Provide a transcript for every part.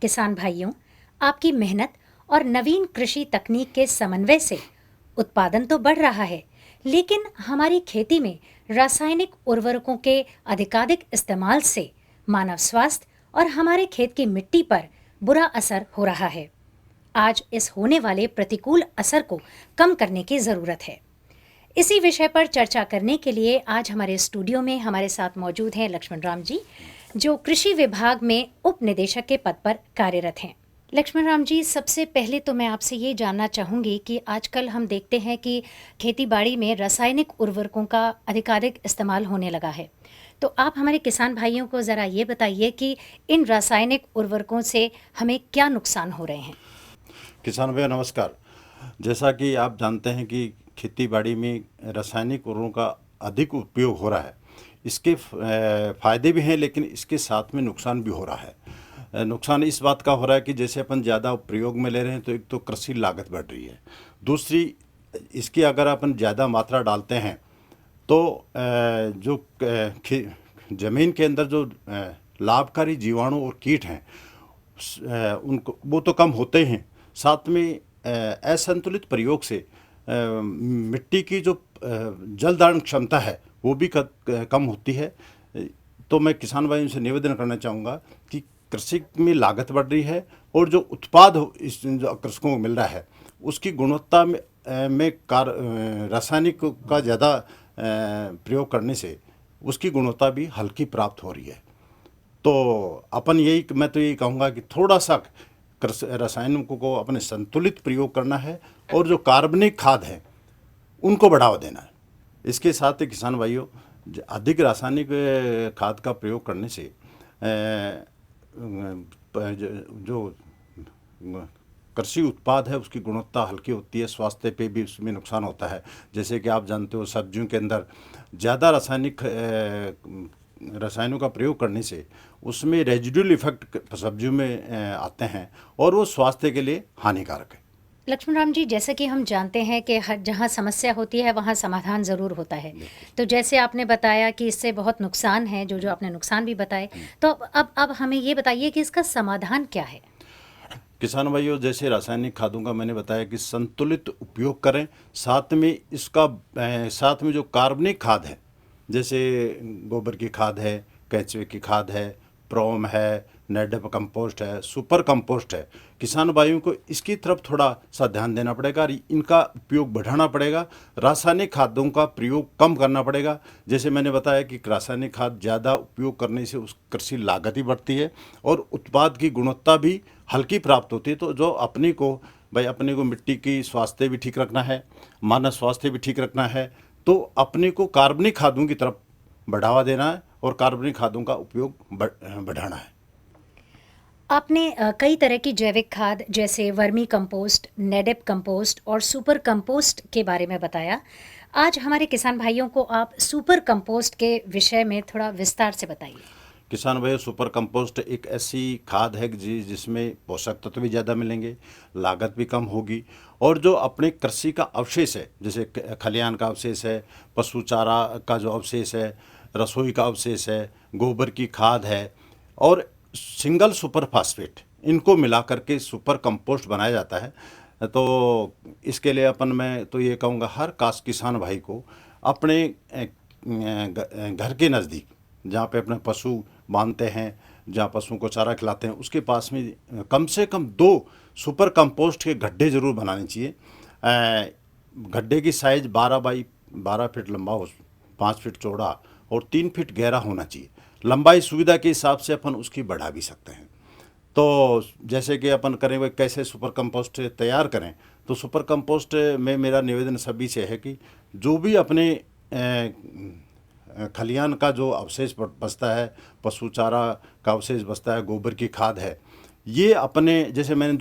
किसान भाइयों, आपकी मेहनत और नवीन कृषि तकनीक के समन्वय से उत्पादन तो बढ़ रहा है, लेकिन हमारी खेती में रासायनिक उर्वरकों के अधिकाधिक इस्तेमाल से मानव स्वास्थ्य और हमारे खेत की मिट्टी पर बुरा असर हो रहा है। आज इस होने वाले प्रतिकूल असर को कम करने की जरूरत है। इसी विषय पर चर्चा करने के लिए आज हमारे स्टूडियो में हमारे साथ मौजूद हैं लक्ष्मण राम जी, जो कृषि विभाग में उप निदेशक के पद पर कार्यरत हैं। लक्ष्मण राम जी, सबसे पहले तो मैं आपसे ये जानना चाहूँगी कि आजकल हम देखते हैं कि खेतीबाड़ी में रासायनिक उर्वरकों का अधिकाधिक इस्तेमाल होने लगा है। तो आप हमारे किसान भाइयों को ज़रा ये बताइए कि इन रासायनिक उर्वरकों से हमें क्या नुकसान हो रहे हैं। किसान भैया नमस्कार। जैसा कि आप जानते हैं कि खेती-बाड़ी में रासायनिक उर्वरकों का अधिक उपयोग हो रहा है। इसके फ़ायदे भी हैं, लेकिन इसके साथ में नुकसान भी हो रहा है। नुकसान इस बात का हो रहा है कि जैसे अपन ज़्यादा प्रयोग में ले रहे हैं तो एक तो कृषि लागत बढ़ रही है। दूसरी, इसकी अगर अपन ज़्यादा मात्रा डालते हैं तो ज़मीन के अंदर जो लाभकारी जीवाणु और कीट हैं, उनको वो तो कम होते ही हैं। साथ में असंतुलित प्रयोग से मिट्टी की जो जल धारण क्षमता है वो भी कम होती है। तो मैं किसान भाइयों से निवेदन करना चाहूँगा कि कृषि में लागत बढ़ रही है और जो उत्पाद इस जो कृषकों को मिल रहा है उसकी गुणवत्ता में रासायनिक का ज़्यादा प्रयोग करने से उसकी गुणवत्ता भी हल्की प्राप्त हो रही है। तो मैं तो यही कहूँगा कि थोड़ा सा रसायनों को अपने संतुलित प्रयोग करना है और जो कार्बनिक खाद है उनको बढ़ावा देना है। इसके साथ ही किसान भाइयों, अधिक रासायनिक खाद का प्रयोग करने से जो कृषि उत्पाद है उसकी गुणवत्ता हल्की होती है, स्वास्थ्य पे भी उसमें नुकसान होता है। जैसे कि आप जानते हो, सब्जियों के अंदर ज़्यादा रसायनों का प्रयोग करने से उसमें रेजिडुअल इफेक्ट सब्जियों में आते हैं और वो स्वास्थ्य के लिए हानिकारक है। लक्ष्मण राम जी, जैसे कि हम जानते हैं कि हर जहाँ समस्या होती है वहाँ समाधान ज़रूर होता है। तो जैसे आपने बताया कि इससे बहुत नुकसान है, जो जो आपने नुकसान भी बताए, तो अब हमें ये बताइए कि इसका समाधान क्या है। किसान भाइयों, जैसे रासायनिक खादों का मैंने बताया कि संतुलित उपयोग करें। साथ में जो कार्बनिक खाद है, जैसे गोबर की खाद है, केंचुए की खाद है, प्रोम है, नेडप कंपोस्ट है, सुपर कंपोस्ट है, किसान भाइयों को इसकी तरफ थोड़ा सा ध्यान देना पड़ेगा और इनका उपयोग बढ़ाना पड़ेगा। रासायनिक खादों का प्रयोग कम करना पड़ेगा। जैसे मैंने बताया कि रासायनिक खाद ज़्यादा उपयोग करने से उस कृषि लागत ही बढ़ती है और उत्पाद की गुणवत्ता भी हल्की प्राप्त होती है। तो जो अपने को मिट्टी की स्वास्थ्य भी ठीक रखना है, मानव स्वास्थ्य भी ठीक रखना है, तो अपने को कार्बनिक खादों की तरफ बढ़ावा देना है और कार्बनिक खादों का उपयोग बढ़ाना है। आपने कई तरह की जैविक खाद जैसे वर्मी कंपोस्ट, नेडेप कंपोस्ट और सुपर कंपोस्ट के बारे में बताया। आज हमारे किसान भाइयों को आप सुपर कंपोस्ट के विषय में थोड़ा विस्तार से बताइए। किसान भाई, सुपर कंपोस्ट एक ऐसी खाद है जिसमें पोषक तत्व भी ज़्यादा मिलेंगे, लागत भी कम होगी और जो अपने कृषि का अवशेष है, जैसे खलिहान का अवशेष है, पशु चारा का जो अवशेष है, रसोई का अवशेष है, गोबर की खाद है और सिंगल सुपर फास्फेट, इनको मिला करके सुपर कंपोस्ट बनाया जाता है। तो इसके लिए मैं तो ये कहूँगा हर किसान भाई को अपने घर के नज़दीक जहाँ पे अपने पशु बांधते हैं, जहाँ पशुओं को चारा खिलाते हैं, उसके पास में कम से कम 2 सुपर कंपोस्ट के गड्ढे ज़रूर बनाने चाहिए। गड्ढे की साइज़ 12 बाई 12 फीट लंबा हो, 5 फीट चौड़ा और 3 फीट गहरा होना चाहिए। लंबाई सुविधा के हिसाब से अपन उसकी बढ़ा भी सकते हैं। तो जैसे कि अपन करें भाई कैसे सुपर कंपोस्ट तैयार करें, तो सुपर कंपोस्ट में मेरा निवेदन सभी से है कि जो भी अपने खलिहान का जो अवशेष बचता है, पशु चारा का अवशेष बचता है, गोबर की खाद है, ये अपने जैसे मैंने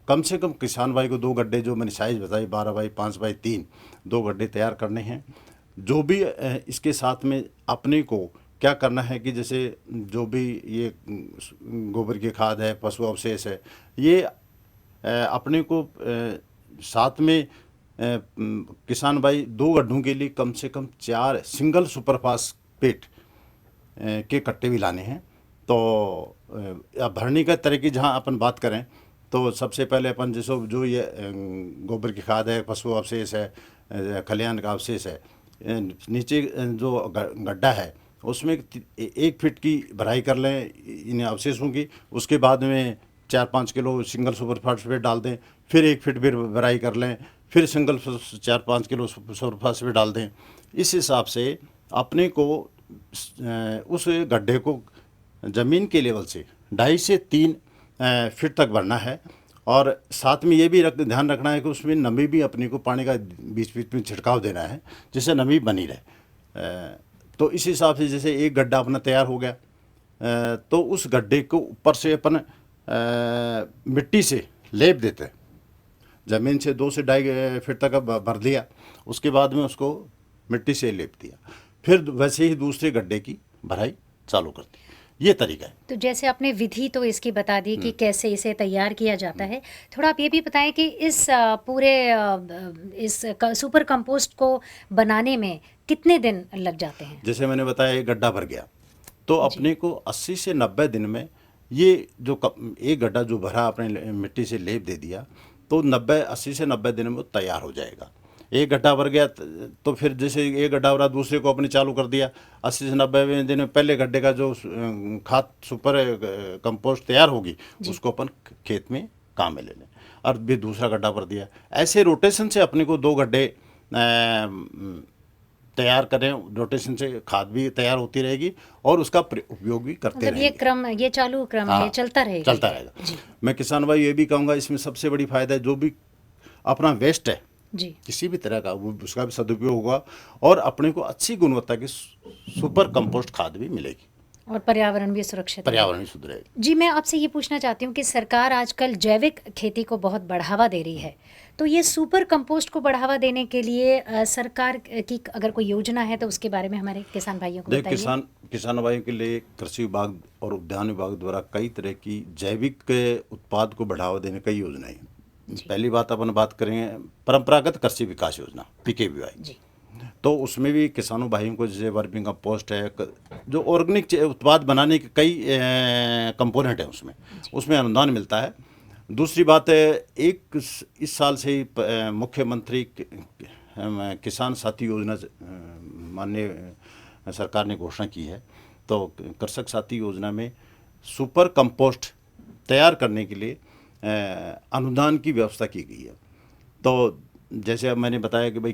कम से कम किसान भाई को 2 गड्ढे जो मैंने साइज़ बताई 12 बाई 5 बाई 3 2 गड्ढे तैयार करने हैं। जो भी इसके साथ में अपने को क्या करना है कि जैसे जो भी ये गोबर की खाद है, पशु अवशेष है, ये अपने को साथ में किसान भाई 2 गड्ढों के लिए कम से कम 4 सिंगल सुपर फास्फेट के कट्टे भी लाने हैं। तो अब भरने का तरीके जहाँ अपन बात करें तो सबसे पहले अपन जैसे जो ये गोबर की खाद है, पशु अवशेष है, खलिहान का अवशेष है, नीचे जो गड्ढा है उसमें 1 फीट की भराई कर लें इन अवशेषों की। उसके बाद में 4-5 किलो सिंगल सुपर फास्फेट डाल दें, फिर 1 फीट फिर भराई कर लें, फिर सिंगल 4-5 किलो सुपर फास्फेट डाल दें। इस हिसाब से अपने को उस गड्ढे को ज़मीन के लेवल से 2.5 से 3 फीट तक भरना है। और साथ में ये भी ध्यान रखना है कि उसमें नमी भी अपने को पानी का बीच बीच में छिड़काव देना है जिससे नमी बनी रहे। तो इस हिसाब से जैसे एक गड्ढा अपना तैयार हो गया, तो उस गड्ढे को ऊपर से अपन मिट्टी से लेप देते हैं। ज़मीन से 2 से 2.5 फीट तक भर दिया, उसके बाद में उसको मिट्टी से लेप दिया, फिर वैसे ही दूसरे गड्ढे की भराई चालू कर दी। ये तरीका है। तो जैसे आपने विधि तो इसकी बता दी कि कैसे इसे तैयार किया जाता है, थोड़ा आप ये भी बताएं कि इस पूरे सुपर कंपोस्ट को बनाने में कितने दिन लग जाते हैं? जैसे मैंने बताया एक गड्ढा भर गया तो अपने को 80 से 90 दिन में ये जो एक गड्ढा जो भरा आपने मिट्टी से लेप दे दिया तो 80 से 90 दिन में वो तैयार हो जाएगा। एक गड्ढा भर गया तो फिर जैसे एक गड्ढा भरा दूसरे को अपने चालू कर दिया, 80 से 90 दिन में पहले गड्ढे का जो खाद सुपर कंपोस्ट तैयार होगी उसको अपन खेत में काम में ले लें और भी दूसरा गड्ढा भर दिया। ऐसे रोटेशन से अपने को 2 गड्ढे तैयार करें, रोटेशन से खाद भी तैयार होती रहेगी और उसका उपयोग भी करते मतलब ये रहेंगे। क्रम, ये चालू क्रम है, चलता रहेगा। चलता रहेगा। मैं किसान भाई ये भी कहूँगा इसमें सबसे बड़ी फायदा है जो भी अपना वेस्ट है जी, किसी भी तरह का वो उसका भी सदुपयोग होगा और अपने को अच्छी गुणवत्ता की सुपर कंपोस्ट खाद भी मिलेगी और पर्यावरण भी सुरक्षित है। पर्यावरण भी सुधरेगा। जी, मैं आपसे ये पूछना चाहती हूँ कि सरकार आजकल जैविक खेती को बहुत बढ़ावा दे रही है, तो ये सुपर कंपोस्ट को बढ़ावा देने के लिए सरकार की अगर कोई योजना है तो उसके बारे में हमारे किसान भाइयों को देख बताइए। किसान भाइयों के लिए कृषि विभाग और उद्यान विभाग द्वारा कई तरह की जैविक उत्पाद को बढ़ावा देने कई योजनाएं हैं। पहली बात अपन बात करेंगे परंपरागत कृषि विकास योजना PKVY जी, तो उसमें भी किसानों भाइयों को जैसे वर्मिंग कंपोस्ट है, जो ऑर्गेनिक उत्पाद बनाने के कई कंपोनेंट हैं उसमें अनुदान मिलता है। दूसरी बात है इस साल से ही मुख्यमंत्री किसान साथी योजना माननीय सरकार ने घोषणा की है। तो कृषक साथी योजना में सुपर कंपोस्ट तैयार करने के लिए अनुदान की व्यवस्था की गई है। तो जैसे अब मैंने बताया कि भाई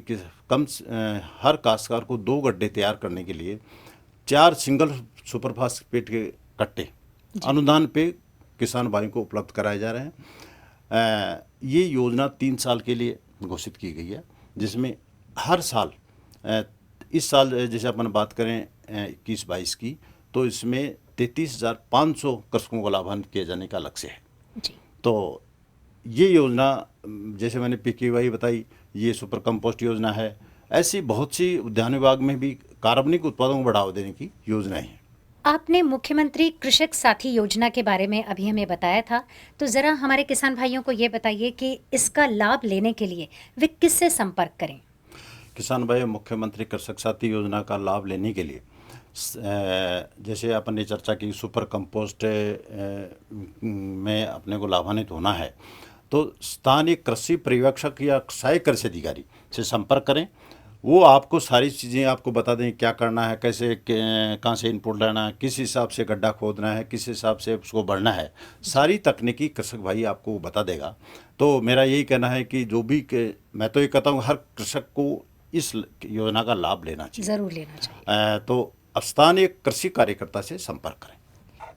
हर काश्तकार को 2 गड्ढे तैयार करने के लिए 4 सिंगल सुपर फास्फेट के कट्टे अनुदान पे किसान भाइयों को उपलब्ध कराए जा रहे हैं। ये योजना 3 साल के लिए घोषित की गई है जिसमें हर साल इस साल जैसे अपन बात करें 21-22 की तो इसमें 33,500 कृषकों को लाभान्वित किए जाने का लक्ष्य है। जी, तो ये योजना जैसे मैंने PKVY बताई, ये सुपर कंपोस्ट योजना है। ऐसी बहुत सी उद्यान विभाग में भी कार्बनिक उत्पादों को बढ़ावा देने की योजनाएं हैं। आपने मुख्यमंत्री कृषक साथी योजना के बारे में अभी हमें बताया था, तो ज़रा हमारे किसान भाइयों को ये बताइए कि इसका लाभ लेने के लिए वे किससे संपर्क करें? किसान भाई मुख्यमंत्री कृषक साथी योजना का लाभ लेने के लिए जैसे अपन ने चर्चा की सुपर कंपोस्ट में अपने को लाभान्वित होना है तो स्थानीय कृषि पर्यवेक्षक या सहायक कृषि अधिकारी से संपर्क करें। वो आपको सारी चीज़ें आपको बता दें क्या करना है, कैसे कहाँ से इनपुट लेना है, किस हिसाब से गड्ढा खोदना है, किस हिसाब से उसको बढ़ना है, सारी तकनीकी कृषक भाई आपको बता देगा। तो मेरा यही कहना है कि जो भी मैं तो ये कहता हूँ हर कृषक को इस योजना का लाभ लेना चाहिए, ज़रूर लेना चाहिए। तो स्थानीय कृषि कार्यकर्ता से संपर्क करें।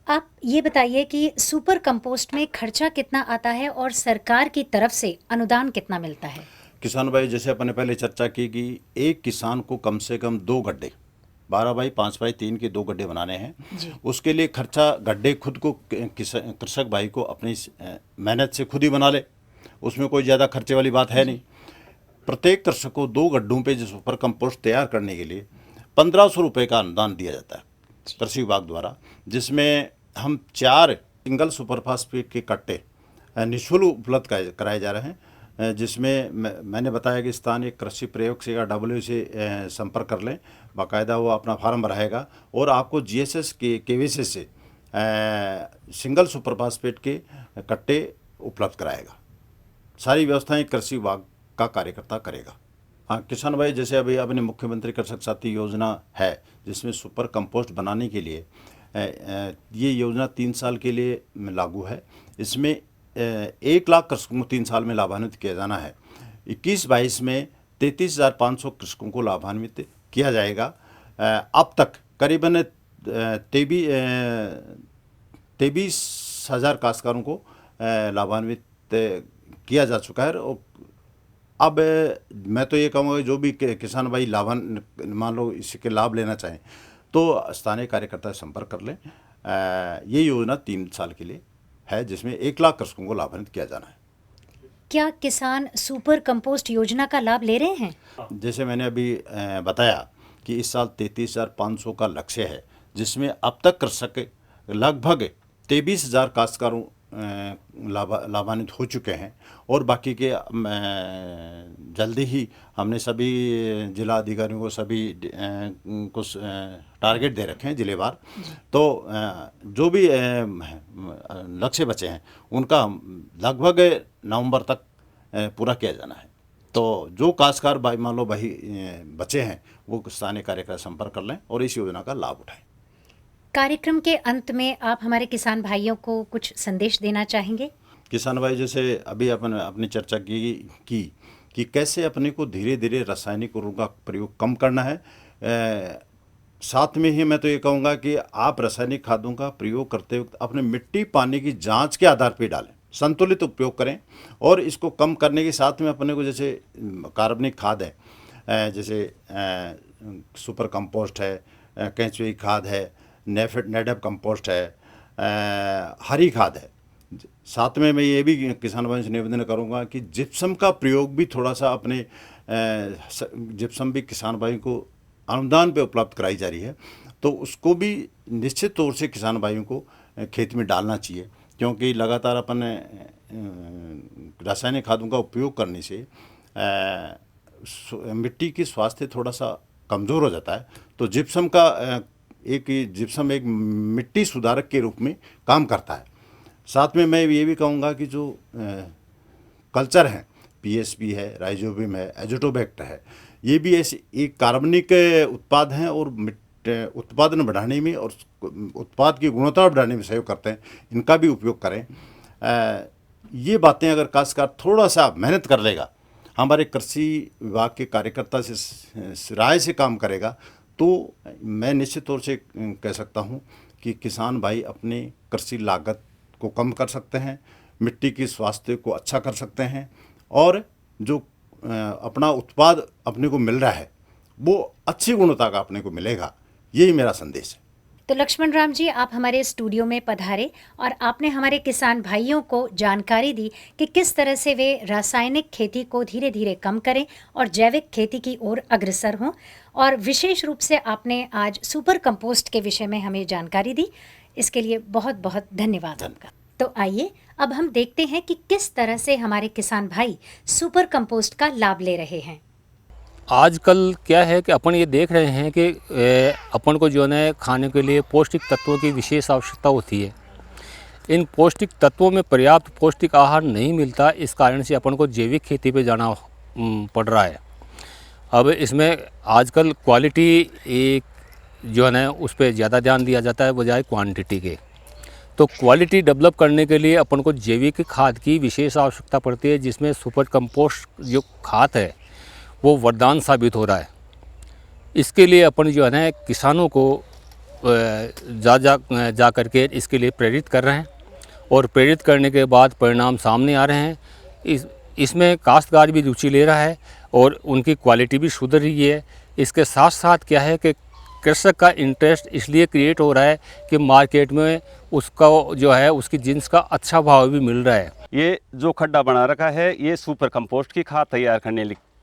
आप ये बताइए कि सुपर कंपोस्ट में खर्चा कितना आता है और सरकार की तरफ से अनुदान कितना मिलता है? किसान भाई जैसे अपन ने पहले चर्चा की कि एक किसान को कम से कम 2 गड्ढे 12x5x3 के 2 गड्ढे बनाने हैं। उसके लिए खर्चा गड्ढे खुद को कृषक भाई को अपनी मेहनत से खुद ही बना ले, उसमें कोई ज़्यादा खर्चे वाली बात है नहीं। प्रत्येक कृषक को 2 गड्ढों पे जो सुपर कंपोस्ट तैयार करने के लिए 1500 रुपये का अनुदान दिया जाता है कृषि विभाग द्वारा, जिसमें हम 4 सिंगल सुपर फास्फेट के कट्टे निःशुल्क उपलब्ध कराए जा रहे हैं। जिसमें मैंने बताया कि स्थानीय कृषि प्रयोग से या WA से संपर्क कर लें, बाकायदा वो अपना फार्म भराएगा और आपको GSS के KVC से सिंगल सुपर फास्फेट के कट्टे उपलब्ध कराएगा। सारी व्यवस्थाएं कृषि विभाग का कार्यकर्ता करेगा। हाँ, किसान भाई, जैसे अभी अपने मुख्यमंत्री कृषक साथी योजना है, जिसमें सुपर कंपोस्ट बनाने के लिए ये योजना 3 साल के लिए लागू है। इसमें 1 लाख कृषकों को 3 साल में लाभान्वित किया जाना है। 21-22 में 33,500 कृषकों को लाभान्वित किया जाएगा। अब तक करीबन 23,000 काश्तकारों को लाभान्वित किया जा चुका है। और अब मैं तो ये कहूँगा, जो भी किसान भाई मान लो इसके लाभ लेना चाहें तो स्थानीय कार्यकर्ता से संपर्क कर लें। ये योजना 3 साल के लिए है, जिसमें 1 लाख कृषकों को लाभान्वित किया जाना है। क्या किसान सुपर कंपोस्ट योजना का लाभ ले रहे हैं? जैसे मैंने अभी बताया कि इस साल 33,500 का लक्ष्य है, जिसमें अब तक कृषक लगभग 23,000 काश्तकारों लाभान्वित हो चुके हैं। और बाकी के जल्दी ही हमने सभी जिला अधिकारियों को सभी कुछ टारगेट दे रखे हैं जिलेवार। तो जो भी लक्ष्य बचे हैं उनका लगभग नवंबर तक पूरा किया जाना है। तो जो काश्तकार भाई मान लो भाई बचे हैं, वो स्थानीय कार्यकर्ता संपर्क कर लें और इस योजना का लाभ उठाएं। कार्यक्रम के अंत में आप हमारे किसान भाइयों को कुछ संदेश देना चाहेंगे? किसान भाई, जैसे अभी अपनी चर्चा की कि कैसे अपने को धीरे धीरे रासायनिक उर्वरकों का प्रयोग कम करना है। साथ में ही मैं तो ये कहूँगा कि आप रासायनिक खादों का प्रयोग करते वक्त अपने मिट्टी पानी की जांच के आधार पर डालें, संतुलित उपयोग करें। और इसको कम करने के साथ में अपने को जैसे कार्बनिक खाद है, जैसे सुपर कंपोस्ट है, केंचुई खाद है, नेडअप कंपोस्ट है, हरी खाद है। साथ में मैं ये भी किसान भाइयों से निवेदन करूँगा कि जिप्सम का प्रयोग भी थोड़ा सा अपने जिप्सम भी किसान भाइयों को अनुदान पे उपलब्ध कराई जा रही है, तो उसको भी निश्चित तौर से किसान भाइयों को खेत में डालना चाहिए। क्योंकि लगातार अपन रासायनिक खादों का उपयोग करने से मिट्टी की स्वास्थ्य थोड़ा सा कमज़ोर हो जाता है। तो जिप्सम एक मिट्टी सुधारक के रूप में काम करता है। साथ में मैं ये भी कहूँगा कि जो कल्चर हैं, पीएसपी है, राइजोबियम है, एजोटोबैक्ट है, ये भी ऐसे एक कार्बनिक उत्पाद हैं और उत्पादन बढ़ाने में और उत्पाद की गुणवत्ता बढ़ाने में सहयोग करते हैं। इनका भी उपयोग करें। ये बातें अगर काश्तकार थोड़ा सा मेहनत कर लेगा, हमारे कृषि विभाग के कार्यकर्ता से राय से काम करेगा, तो मैं निश्चित तौर से कह सकता हूँ कि किसान भाई अपने कृषि लागत को कम कर सकते हैं, मिट्टी की स्वास्थ्य को अच्छा कर सकते हैं, और जो अपना उत्पाद अपने को मिल रहा है वो अच्छी गुणवत्ता का अपने को मिलेगा। यही मेरा संदेश है। तो लक्ष्मण राम जी, आप हमारे स्टूडियो में पधारे और आपने हमारे किसान भाइयों को जानकारी दी कि किस तरह से वे रासायनिक खेती को धीरे धीरे कम करें और जैविक खेती की ओर अग्रसर हों। और विशेष रूप से आपने आज सुपर कंपोस्ट के विषय में हमें जानकारी दी। इसके लिए बहुत बहुत धन्यवाद आपका। तो आइए अब हम देखते हैं कि किस तरह से हमारे किसान भाई सुपर कंपोस्ट का लाभ ले रहे हैं। आजकल क्या है कि अपन ये देख रहे हैं कि अपन को जो है खाने के लिए पौष्टिक तत्वों की विशेष आवश्यकता होती है। इन पौष्टिक तत्वों में पर्याप्त पौष्टिक आहार नहीं मिलता, इस कारण से अपन को जैविक खेती पे जाना पड़ रहा है। अब इसमें आजकल क्वालिटी एक जो है उस पर ज़्यादा ध्यान दिया जाता है बजाय क्वांटिटी के। तो क्वालिटी डेवलप करने के लिए अपन को जैविक खाद की विशेष आवश्यकता पड़ती है, जिसमें सुपर कंपोस्ट जो खाद है वो वरदान साबित हो रहा है। इसके लिए अपन जो है ना किसानों को जा करके इसके लिए प्रेरित कर रहे हैं, और प्रेरित करने के बाद परिणाम सामने आ रहे हैं। इसमें काश्तकार भी रुचि ले रहा है और उनकी क्वालिटी भी सुधर रही है। इसके साथ साथ क्या है कि कृषक का इंटरेस्ट इसलिए क्रिएट हो रहा है कि मार्केट में उसका जो है उसकी जिन्स का अच्छा भाव भी मिल रहा है। ये जो खड्डा बना रखा है ये सुपर कंपोस्ट की खाद तैयार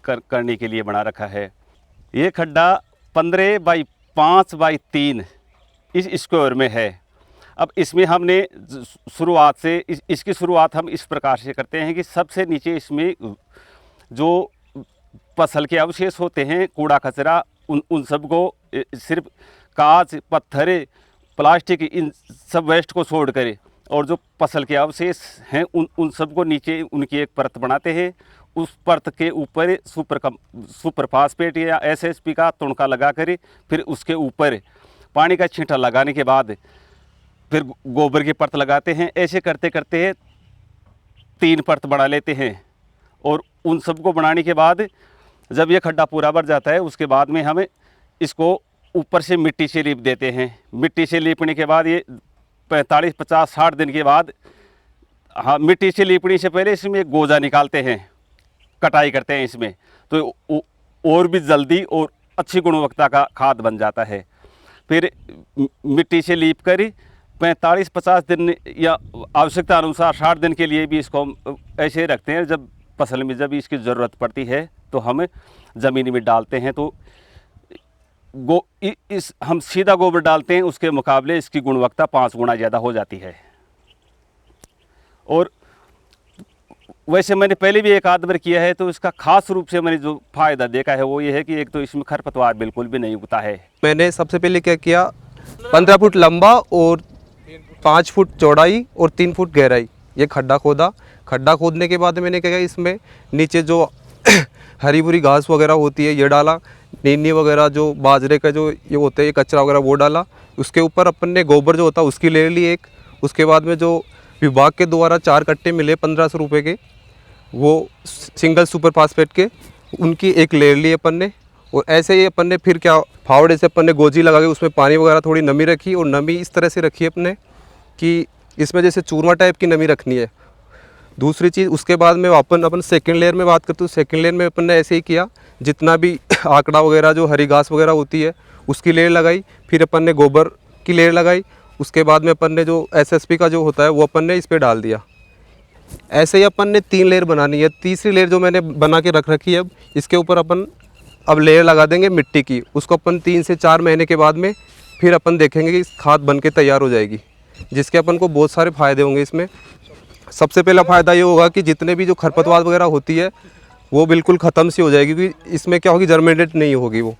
करने के लिए बना रखा है। ये खड्डा 15 बाई 5 बाई 3 इस स्क्वायर में है। अब इसमें हमने शुरुआत से इसकी शुरुआत हम इस प्रकार से करते हैं कि सबसे नीचे इसमें जो फसल के अवशेष होते हैं, कूड़ा कचरा, उन सबको सिर्फ कांच, पत्थर प्लास्टिक इन सब वेस्ट को छोड़कर और जो फसल के अवशेष हैं उन सबको नीचे उनकी एक परत बनाते हैं। उस परत के ऊपर सुपर फास्फेट या एसएसपी का तुणका लगा कर फिर उसके ऊपर पानी का छींटा लगाने के बाद फिर गोबर की परत लगाते हैं। ऐसे करते करते 3 परत बना लेते हैं और उन सबको बनाने के बाद जब ये खड्डा पूरा भर जाता है उसके बाद में हम इसको ऊपर से मिट्टी से लीप देते हैं। मिट्टी से लीपने के बाद ये 45, 50, 60 दिन के बाद हाँ मिट्टी से लीपने से पहले इसमें एक गोजा निकालते हैं, कटाई करते हैं इसमें, तो और भी जल्दी और अच्छी गुणवत्ता का खाद बन जाता है। फिर मिट्टी से लीप कर 45, 50 दिन या आवश्यकता अनुसार 60 दिन के लिए भी इसको हम ऐसे रखते हैं। जब फसल में जब इसकी ज़रूरत पड़ती है तो हम ज़मीन में डालते हैं। तो हम सीधा गोबर डालते हैं, उसके मुकाबले इसकी गुणवत्ता 5 गुना ज़्यादा हो जाती है। और वैसे मैंने पहले भी एक आध बार किया है, तो इसका खास रूप से मैंने जो फ़ायदा देखा है वो ये है कि एक तो इसमें खरपतवार बिल्कुल भी नहीं उगता है। मैंने सबसे पहले क्या किया, 15 फुट लंबा और 5 फुट चौड़ाई और 3 फुट गहराई ये खड्डा खोदा। खड्डा खोदने के बाद मैंने क्या किया, इसमें नीचे जो हरी भरी घास वगैरह होती है ये डाला, नीनी वगैरह जो बाजरे का जो ये होते हैं ये कचरा वगैरह वो डाला। उसके ऊपर अपन ने गोबर जो होता है उसकी लेयर ली एक। उसके बाद में जो विभाग के द्वारा 4 कट्टे मिले 1500 रुपये के, वो सिंगल सुपर फास्फेट के, उनकी एक लेयर ली अपन ने। और ऐसे ही अपन ने फिर क्या फावड़े से अपन ने गोजी लगा के उसमें पानी वगैरह थोड़ी नमी रखी, और नमी इस तरह से रखी अपने कि इसमें जैसे चूरमा टाइप की नमी रखनी है। दूसरी चीज़ उसके बाद में अपन सेकंड लेयर में बात करते, तो सेकंड लेयर में अपन ने ऐसे ही किया, जितना भी आंकड़ा वगैरह जो हरी घास वगैरह होती है उसकी लेयर लगाई, फिर अपन ने गोबर की लेयर लगाई। उसके बाद में अपन ने जो एसएसपी का जो होता है वो अपन ने इस पर डाल दिया। ऐसे ही अपन ने 3 लेयर बनानी है। तीसरी लेयर जो मैंने बना के रख रखी है, अब इसके ऊपर अपन अब लेयर लगा देंगे मिट्टी की। उसको अपन 3 से 4 महीने के बाद में फिर अपन देखेंगे कि खाद बन के तैयार हो जाएगी, जिसके अपन को बहुत सारे फ़ायदे होंगे इसमें। सबसे पहला फ़ायदा ये होगा कि जितने भी जो खरपतवार वगैरह होती है वो बिल्कुल ख़त्म सी हो जाएगी, क्योंकि इसमें क्या होगी, जर्मिनेट नहीं होगी वो।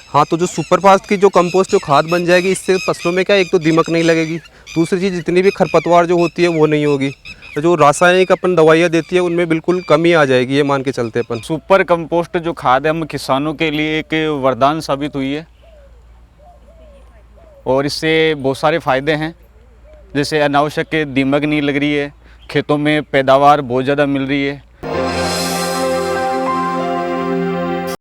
हाँ, तो जो सुपरफास्ट की जो कंपोस्ट जो खाद बन जाएगी, इससे फसलों में क्या एक तो दीमक नहीं लगेगी, दूसरी चीज़ जितनी भी खरपतवार जो होती है वो नहीं होगी। तो जो रासायनिक अपन दवाइयाँ देती है उनमें बिल्कुल कमी आ जाएगी, ये मान के चलते अपन। सुपर कंपोस्ट जो खाद है हम किसानों के लिए एक वरदान साबित हुई है, और इससे बहुत सारे फ़ायदे हैं। जैसे अनावश्यक दीमक नहीं लग रही है, खेतों में पैदावार बहुत ज़्यादा मिल रही है,